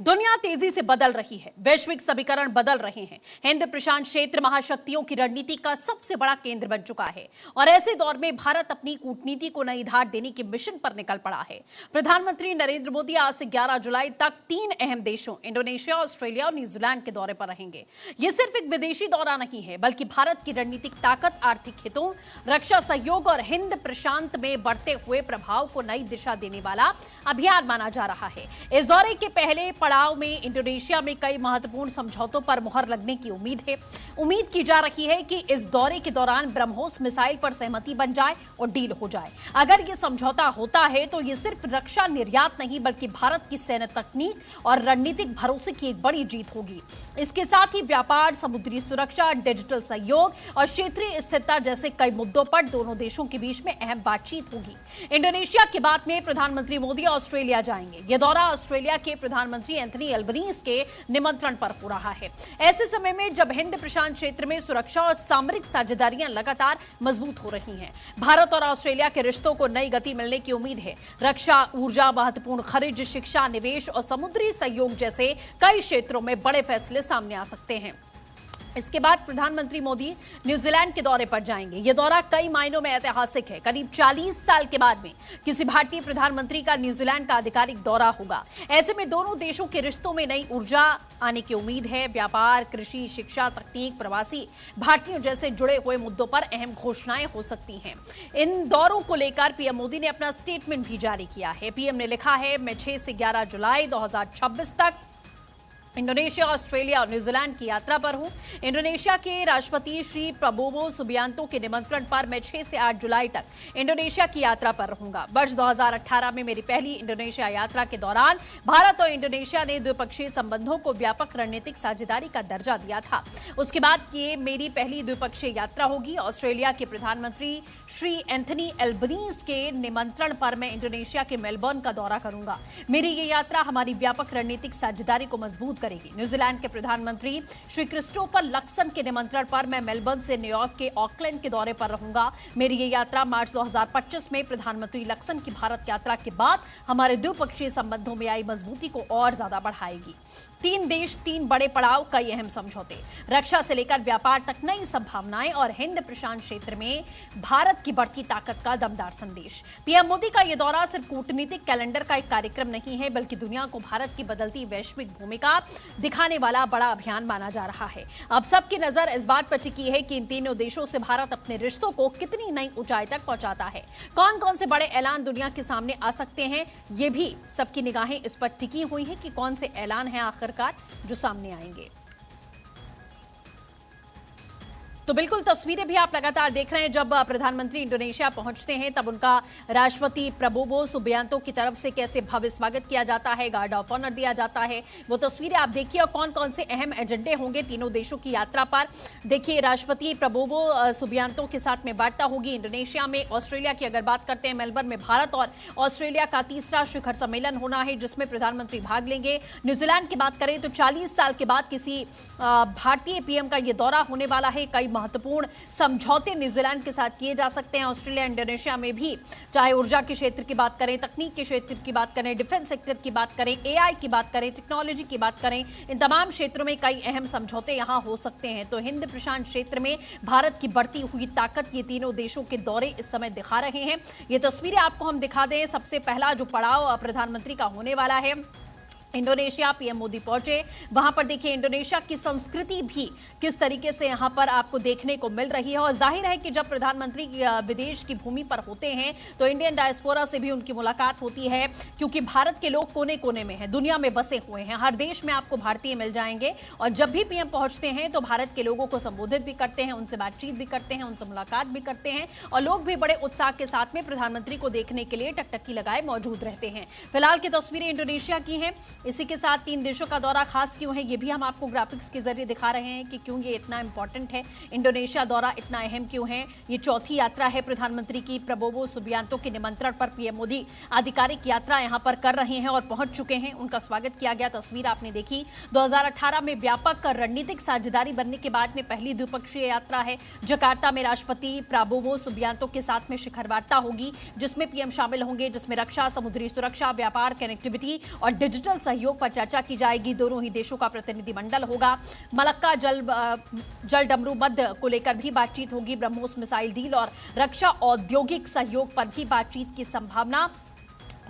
दुनिया तेजी से बदल रही है, वैश्विक समीकरण बदल रहे हैं। हिंद प्रशांत क्षेत्र महाशक्तियों की रणनीति का सबसे बड़ा केंद्र बन चुका है और ऐसे दौर में भारत अपनी कूटनीति को नई धार देने के मिशन पर निकल पड़ा है। प्रधानमंत्री नरेंद्र मोदी आज से 11 जुलाई तक 3 अहम देशों इंडोनेशिया, ऑस्ट्रेलिया और न्यूजीलैंड के दौरे पर रहेंगे। ये सिर्फ एक विदेशी दौरा नहीं है, बल्कि भारत की रणनीतिक ताकत, आर्थिक हितों, रक्षा सहयोग और हिंद प्रशांत में बढ़ते हुए प्रभाव को नई दिशा देने वाला अभियान माना जा रहा है। इस दौरे के पहले पड़ाव में इंडोनेशिया में कई महत्वपूर्ण समझौतों पर मुहर लगने की उम्मीद है। उम्मीद की जा रही है कि इस दौरे के दौरान ब्रह्मोस मिसाइल पर सहमति बन जाए और डील हो जाए। अगर यह समझौता होता है तो यह सिर्फ रक्षा निर्यात नहीं, बल्कि भारत की सैन्य तकनीक और रणनीतिक भरोसे की एक बड़ी जीत होगी। इसके साथ ही व्यापार, समुद्री सुरक्षा, डिजिटल सहयोग और क्षेत्रीय स्थिरता जैसे कई मुद्दों पर दोनों देशों के बीच में अहम बातचीत होगी। इंडोनेशिया के बाद में प्रधानमंत्री मोदी ऑस्ट्रेलिया जाएंगे। यह दौरा ऑस्ट्रेलिया के प्रधानमंत्री एंथनी एल्बनीज के निमंत्रण पर हो रहा है। ऐसे समय में जब हिंद प्रशांत क्षेत्र में सुरक्षा और सामरिक साझेदारियां लगातार मजबूत हो रही हैं, भारत और ऑस्ट्रेलिया के रिश्तों को नई गति मिलने की उम्मीद है। रक्षा, ऊर्जा, महत्वपूर्ण खनिज, शिक्षा, निवेश और समुद्री सहयोग जैसे कई क्षेत्रों में बड़े फैसले सामने आ सकते हैं। इसके बाद प्रधानमंत्री मोदी न्यूजीलैंड के दौरे पर जाएंगे। यह दौरा कई मायनों में ऐतिहासिक है। करीब 40 साल के बाद में किसी भारतीय प्रधानमंत्री का न्यूजीलैंड का आधिकारिक दौरा होगा। ऐसे में दोनों देशों के रिश्तों में नई ऊर्जा आने की उम्मीद है। व्यापार, कृषि, शिक्षा, तकनीक, प्रवासी भारतीयों जैसे जुड़े हुए मुद्दों पर अहम घोषणाएं हो सकती हैं। इन दौरों को लेकर पीएम मोदी ने अपना स्टेटमेंट भी जारी किया है। पीएम ने लिखा है, मैं 6 से 11 जुलाई 2026 तक इंडोनेशिया, ऑस्ट्रेलिया और न्यूजीलैंड की यात्रा पर हूं। इंडोनेशिया के राष्ट्रपति श्री प्रबोवो सुबियांतो के निमंत्रण पर मैं 6 से 8 जुलाई तक इंडोनेशिया की यात्रा पर रहूंगा। वर्ष 2018 में मेरी पहली इंडोनेशिया यात्रा के दौरान भारत और इंडोनेशिया ने द्विपक्षीय संबंधों को व्यापक रणनीतिक साझेदारी का दर्जा दिया था। उसके बाद ये मेरी पहली द्विपक्षीय यात्रा होगी। ऑस्ट्रेलिया के प्रधानमंत्री श्री एंथनी एल्बनीज के निमंत्रण पर मैं इंडोनेशिया के मेलबर्न का दौरा करूंगा। मेरी ये यात्रा हमारी व्यापक रणनीतिक साझेदारी को मजबूत करेगी। न्यूजीलैंड के प्रधानमंत्री श्री क्रिस्टोफर लक्सन के निमंत्रण पर मैं मेलबर्न से न्यूयॉर्क के ऑकलैंड के दौरे पर रहूंगा। मेरी ये यात्रा मार्च 2025 में प्रधानमंत्री लक्सन की भारत यात्रा के बाद हमारे द्विपक्षीय संबंधों में आई मजबूती को और ज्यादा बढ़ाएगी। 3 देश, 3 बड़े पड़ाव, कई अहम समझौते, रक्षा से लेकर व्यापार तक नई संभावनाएं और हिंद प्रशांत क्षेत्र में भारत की बढ़ती ताकत का दमदार संदेश। पीएम मोदी का यह दौरा सिर्फ कूटनीतिक कैलेंडर का एक कार्यक्रम नहीं है, बल्कि दुनिया को भारत की बदलती वैश्विक भूमिका दिखाने वाला बड़ा अभियान माना जा रहा है। अब सबकी नजर इस बात पर टिकी है कि इन तीनों देशों से भारत अपने रिश्तों को कितनी नई ऊंचाई तक पहुंचाता है। कौन कौन से बड़े ऐलान दुनिया के सामने आ सकते हैं, ये भी सबकी निगाहें इस पर टिकी हुई हैं कि कौन से ऐलान हैं आखिरकार जो सामने आएंगे। तो बिल्कुल तस्वीरें भी आप लगातार देख रहे हैं। जब प्रधानमंत्री इंडोनेशिया पहुंचते हैं तब उनका राष्ट्रपति प्रबोवो सुबियांतो की तरफ से कैसे भव्य स्वागत किया जाता है, गार्ड ऑफ ऑनर दिया जाता है, वो तस्वीरें आप देखिए। और कौन कौन से अहम एजेंडे होंगे तीनों देशों की यात्रा पर, देखिए। राष्ट्रपति प्रबोवो सुबियांतो के साथ में वार्ता होगी इंडोनेशिया में। ऑस्ट्रेलिया की अगर बात करते हैं, मेलबर्न में भारत और ऑस्ट्रेलिया का तीसरा शिखर सम्मेलन होना है जिसमें प्रधानमंत्री भाग लेंगे। न्यूजीलैंड की बात करें तो 40 साल के बाद किसी भारतीय पीएम का यह दौरा होने वाला है। कई महत्वपूर्ण समझौते न्यूजीलैंड के साथ किए जा सकते हैं। ऑस्ट्रेलिया, इंडोनेशिया में भी, चाहे ऊर्जा के क्षेत्र की बात करें, तकनीक के क्षेत्र की बात करें, डिफेंस सेक्टर की बात करें, एआई की बात करें, टेक्नोलॉजी की बात करें, इन तमाम क्षेत्रों में कई अहम समझौते यहां हो सकते हैं। तो हिंद प्रशांत क्षेत्र में भारत की बढ़ती हुई ताकत ये तीनों देशों के दौरे इस समय दिखा रहे हैं। ये तस्वीरें आपको हम दिखा दें। सबसे पहला जो पड़ाव प्रधानमंत्री का होने वाला है इंडोनेशिया, पीएम मोदी पहुंचे। वहां पर देखिए इंडोनेशिया की संस्कृति भी किस तरीके से यहां पर आपको देखने को मिल रही है। और जाहिर है कि जब प्रधानमंत्री विदेश की भूमि पर होते हैं तो इंडियन डायस्पोरा से भी उनकी मुलाकात होती है, क्योंकि भारत के लोग कोने कोने में हैं, दुनिया में बसे हुए हैं। हर देश में आपको भारतीय मिल जाएंगे और जब भी पीएम पहुंचते हैं तो भारत के लोगों को संबोधित भी करते हैं, उनसे बातचीत भी करते हैं, उनसे मुलाकात भी करते हैं और लोग भी बड़े उत्साह के साथ में प्रधानमंत्री को देखने के लिए टकटकी लगाए मौजूद रहते हैं। फिलहाल की तस्वीरें इंडोनेशिया की हैं। इसी के साथ 3 देशों का दौरा खास क्यों है, ये भी हम आपको ग्राफिक्स के जरिए दिखा रहे हैं कि क्यों ये इतना इंपॉर्टेंट है। इंडोनेशिया दौरा इतना अहम क्यों है। ये चौथी यात्रा है प्रधानमंत्री की। प्रबोवो सुबियांतो के निमंत्रण पर पीएम मोदी आधिकारिक यात्रा यहां पर कर रहे हैं और पहुंच चुके हैं। उनका स्वागत किया गया, तस्वीर आपने देखी। 2018 में व्यापक रणनीतिक साझेदारी बनने के बाद में पहली द्विपक्षीय यात्रा है। जकार्ता में राष्ट्रपति प्रबोवो सुबियांतो के साथ में शिखर वार्ता होगी जिसमें पीएम शामिल होंगे, जिसमें रक्षा, समुद्री सुरक्षा, व्यापार, कनेक्टिविटी और डिजिटल सहयोग पर चर्चा की जाएगी। दोनों ही देशों का प्रतिनिधिमंडल होगा। मलक्का जल डमरू मध्य को लेकर भी बातचीत होगी। ब्रह्मोस मिसाइल डील और रक्षा औद्योगिक सहयोग पर भी बातचीत की संभावना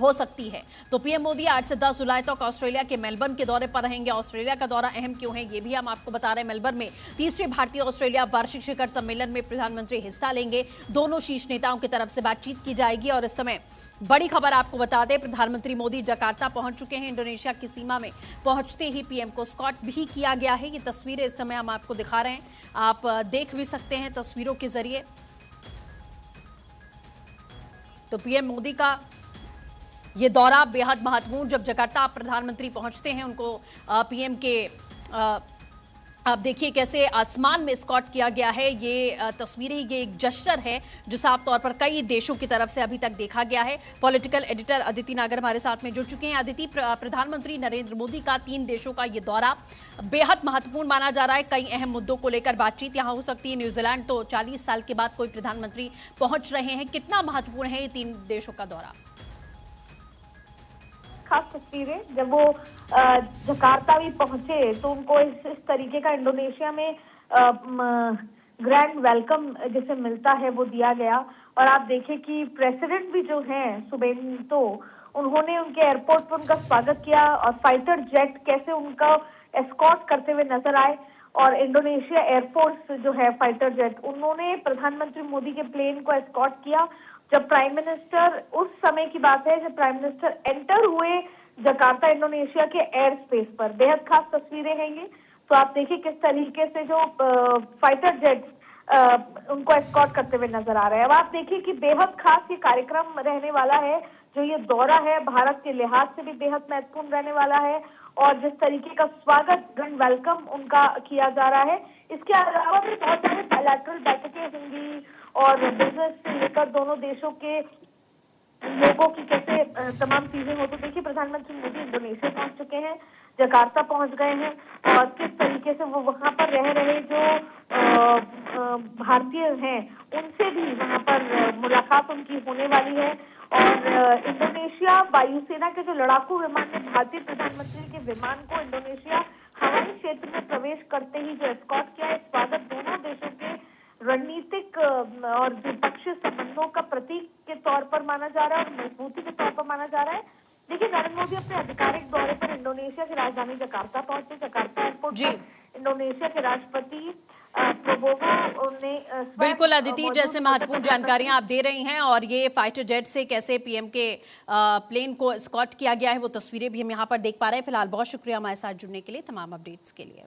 हो सकती है। तो पीएम मोदी 8 से 10 जुलाई तक ऑस्ट्रेलिया के मेलबर्न के दौरे पर रहेंगे। ऑस्ट्रेलिया का दौरा अहम क्यों है, ये भी हम आपको बता रहे हैं। मेलबर्न में तीसरे भारतीय ऑस्ट्रेलिया वार्षिक शिखर सम्मेलन में प्रधानमंत्री हिस्सा लेंगे। दोनों शीर्ष नेताओं की तरफ से बातचीत की जाएगी। और इस समय बड़ी खबर आपको बता दें, प्रधानमंत्री मोदी जकार्ता पहुंच चुके हैं। इंडोनेशिया की सीमा में पहुंचते ही पीएम को स्कॉट भी किया गया है। ये तस्वीरें इस समय हम आपको दिखा रहे हैं, आप देख भी सकते हैं तस्वीरों के जरिए। तो पीएम मोदी का ये दौरा बेहद महत्वपूर्ण, जब जकार्ता प्रधानमंत्री पहुंचते हैं उनको पीएम के आप देखिए कैसे आसमान में स्कॉट किया गया है। ये तस्वीरें, ये एक जस्चर है जो साफ तौर पर कई देशों की तरफ से अभी तक देखा गया है। पॉलिटिकल एडिटर अदिति नागर हमारे साथ में जुड़ चुके हैं। अदिति, प्रधानमंत्री नरेंद्र मोदी का 3 देशों का ये दौरा बेहद महत्वपूर्ण माना जा रहा है। कई अहम मुद्दों को लेकर बातचीत यहाँ हो सकती है। न्यूजीलैंड तो 40 साल के बाद कोई प्रधानमंत्री पहुंच रहे हैं। कितना महत्वपूर्ण है ये 3 देशों का दौरा? खास तस्वीरें जब वो जकार्ता भी पहुंचे तो उनको इस तरीके का इंडोनेशिया में ग्रैंड वेलकम जिसे मिलता है वो दिया गया। और आप देखें कि प्रेसिडेंट भी जो हैं सुबिंतो, उन्होंने उनके एयरपोर्ट पर उनका स्वागत किया और फाइटर जेट कैसे उनका एस्कॉर्ट करते हुए नजर आए। और इंडोनेशिया एयरफोर्स जो है फाइटर जेट, उन्होंने प्रधानमंत्री मोदी के प्लेन को एस्कॉर्ट किया। जब प्राइम मिनिस्टर, उस समय की बात है जब प्राइम मिनिस्टर एंटर हुए जकार्ता इंडोनेशिया के एयर स्पेस पर, बेहद खास तस्वीरें हैं ये। तो आप देखिए किस तरीके से जो फाइटर जेट्स उनको एस्कॉर्ट करते हुए नजर आ रहे हैं। अब आप देखिए कि बेहद खास ये कार्यक्रम रहने वाला है। जो ये दौरा है भारत के लिहाज से भी बेहद महत्वपूर्ण रहने वाला है। और जिस तरीके का स्वागत, ग्रैंड वेलकम उनका किया जा रहा है, इसके अलावा भी बहुत सारे बायलैटरल बैठकें होंगी और बिजनेस से लेकर दोनों देशों के लोगों की कैसे तमाम चीजें हो। तो देखिए प्रधानमंत्री मोदी इंडोनेशिया पहुंच चुके हैं, जकार्ता पहुंच गए हैं और किस तरीके से वो वहां पर रह रहे जो भारतीय हैं उनसे भी वहां पर मुलाकात उनकी होने वाली है। और इंडोनेशिया वायुसेना के जो लड़ाकू विमान ने भारतीय प्रधानमंत्री के विमान को इंडोनेशिया हवाई क्षेत्र में प्रवेश करते ही जो एस्कॉर्ट किया है, स्वागत दोनों देशों के रणनीतिक और द्विपक्षीय संबंधों का प्रतीक के तौर पर माना जा रहा है और मजबूती के तौर पर माना जा रहा है। देखिए नरेंद्र मोदी अपने आधिकारिक दौरे पर इंडोनेशिया की राजधानी जकार्ता पहुंचे। जकार्ता एयरपोर्ट पर इंडोनेशिया के राष्ट्रपति प्रबोवो ने बिल्कुल अदिति, जैसे महत्वपूर्ण जानकारियां आप दे रही हैं और ये फाइटर जेट से कैसे पीएम के प्लेन को स्कॉट किया गया है वो तस्वीरें भी हम यहाँ पर देख पा रहे हैं। फिलहाल बहुत शुक्रिया हमारे साथ जुड़ने के लिए, तमाम अपडेट्स के लिए।